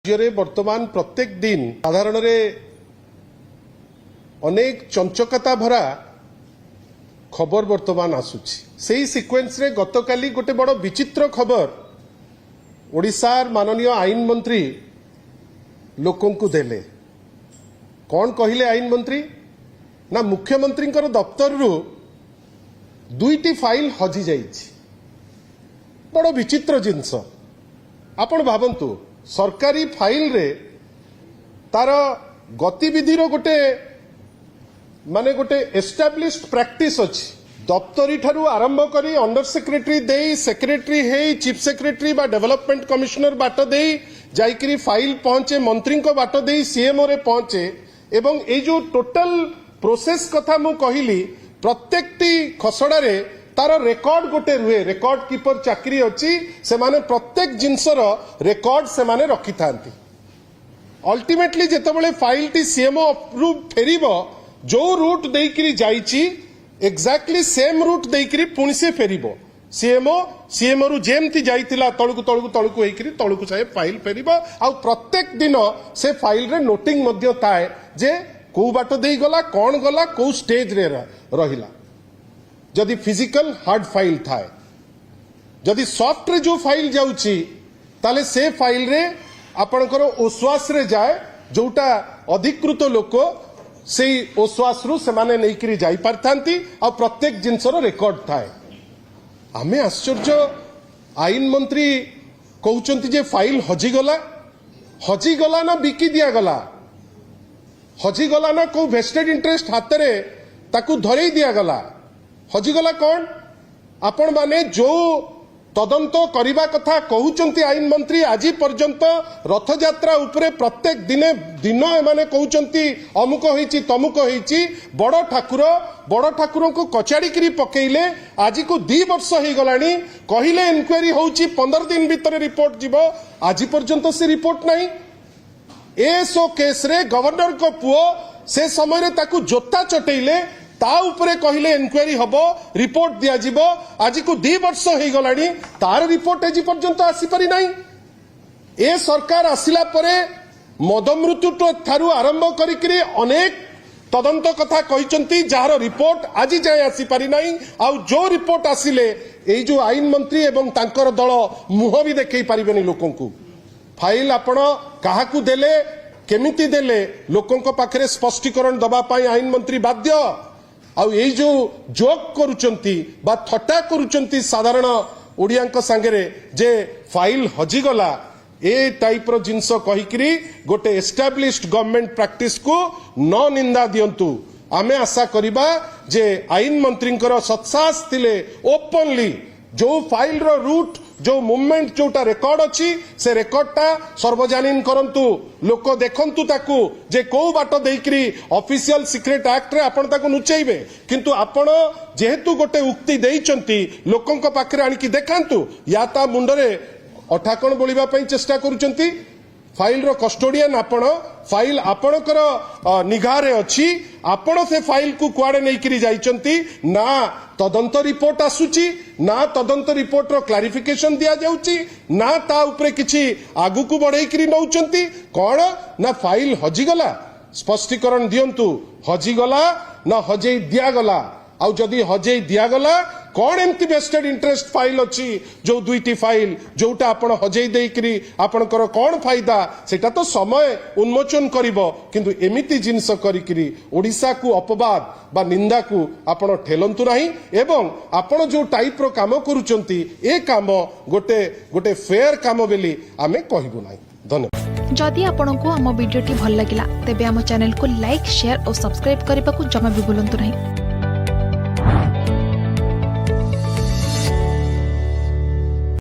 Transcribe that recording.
राज्य वर्तमान प्रत्येक दिन साधारण अनेक चंचकता भरा खबर वर्तमान आसुची सेही सीक्वेंस रे गतकाली गोटे बड़ विचित्र खबर ओडिशार माननीय आईन मंत्री लोकों को देले। कौन कहले आईन मंत्री ना मुख्यमंत्री दफ्तर रु दुईटी फाइल हजि जाइछि। बड़ विचित्र जिनस आपण भावंतु सरकारी फाइल रे तार गतिविधि गोटे माने गोटे एस्टाब्लिश्ड प्रैक्टिस अछि। दफ्तरी ठारू आरंभ करी अंडर सेक्रेटरी देई सेक्रेटरी हेई चीफ सेक्रेटरी बा डेवलपमेंट कमिश्नर बाट देई जाइकरी फाइल पहुंचे मंत्री को बाट देई सीएमओ रे पहुंचे एवं ए जो टोटल प्रोसेस कथा मु कहिली प्रत्येकटी खसड़ा रे तार रेकर्ड गोटे रुहे। रेकर्ड कीपर चाकरी अच्छी से माने प्रत्येक जिनसर रेकर्ड से माने रखि थांती। अल्टीमेटली जेतेबेले फाइल टी सीएमओ रु फेरिबो जो रूट देइकरी जाइची एक्जाक्टली सेम रूट देइकरी पुणी से फेरिबो। सीएमओ रु जेमती जाइतिला तळकु तळकु तळकु हेकरी तळकु साहे फाइल फेरिबो। आ प्रत्येक दिन से फाइल रे नोटिंग मध्य थाए जे को बाट देई गला कोन गला को स्टेज रे रहिला। जदि फिजिकल हार्ड फाइल थाए जदि सॉफ्ट रे जो फाइल जाउची ताले से फाइल रे आपणकर ओश्वास रे जाए जोटा अधिकृत लोक से ओश्वास रु से माने नेइकरी जाई पारथांती आ प्रत्येक जिनसर रेकॉर्ड थाए। आमे आश्चर्य आईन मंत्री कहउचंती जे फाइल हजी गला ना बिकी दिया गला हजी गला ना को वेस्टेड इंटरेस्ट हाथ रे ताकू धरई दिया गला हजिगला कौन आपण माने जो तदंत करने कथा कहउचंती आईन मंत्री आज पर्यंत रथ यात्रा उपरे प्रत्येक दिन एमाने कहउचंती अमुक होईची तमुक होईची बड़ ठाकुर को कचाड़ी करी पकेइले आज को 2 वर्ष हो गलानी कहिले इनक्वारी होउची 15 दिन भीतर रिपोर्ट जीवो आज पर्यंत से रिपोर्ट नहीं। एसओ केस रे गवर्नर को पुओ से समय रे ताकू जोता चटेइले ता उपरे कहले इनक्वारी हबो रिपोर्ट दिया जिवो आज को 2 वर्ष हो गलानी तार रिपोर्ट आज पर्यंत आसी पारि नाही। ए सरकार आसिला परे मद मृत्यु ठारू आरंभ करी अनेक तदंत कथा कहिचंती जार रिपोर्ट आज जाए आसी पारि नाही। आ जो रिपोर्ट आसिले ए जो आईन मंत्री एवं तांकर दल मुह भी देखै पारिबेनी लोकन को। फाइल आपण काहाकू देले केमिति देले लोकन को पाखरे स्पष्टीकरण दबा पाई आईन मंत्री बाध्य। आउ ये जो जोक करुचंती बा थट्टा करुचंती साधारण ओडियांक सांगरे जे फाइल हजिगला ए टाइप रो जिनस कहिकरी गोटे एस्टाब्लिश्ड गवर्नमेंट प्रैक्टिस को न निंदा दियंतु। आमे आशा करिबा जे आईन मंत्रींकर सत्साहस थिले ओपनली जो फाइल रो रूट जो मूवमेंट जोटा रेकॉर्ड अच्छी से रेकॉर्डटा सर्वजनीन करंतु लोक देखंतु ताकू जे को बाट देइकरी ऑफिशियल सीक्रेट एक्ट रे आपण ताकू नुचैबे किंतु आपण जेहेतु गोटे उक्ति देइचंती लोकंक पाखरे आनिकी देखांतु या ता मुंडरे अठाकण बोलिबा पई चेष्टा करूचंती। फाइल रो कस्टोडियन आपण फाइल आपणकर निगारे अछि आपण से फाइल को कुआडे नेइकरी जाइचंती ना तदंत रिपोर्ट आसुची ना तदंत रिपोर्ट रो क्लारिफिकेशन दिया जाउची ना ता उपरे किछि आगु को बढ़ेइकरी नउचंती कोन ना फाइल हजिगला स्पष्टीकरण दियंतु हजिगला ना हजेई दिया गला। आउ जदि हजेई दिया गला कौन एमती वेस्टेड इंटरेस्ट फाइल अच्छी जो दुईटी फाइल जोटा आपण हजेई देइकरी आपणकर कौन फायदा सेटा तो समय उन्मोचन करिवो किंतु एमिति जिनस करिकरी ओडिसा को अपवाद बा निंदा को आपण ठेलंतु नाही एवं आपण जो टाइप रो काम करूचंती ए काम गोटे गोटे फेयर काम बेली आमे कहिबो नाही। धन्यवाद। जदि आपंक आम भिडी भल लगा तेब आम चैनल को लाइक शेयर और सब्सक्राइब करने को जमा भी भूलु नहीं।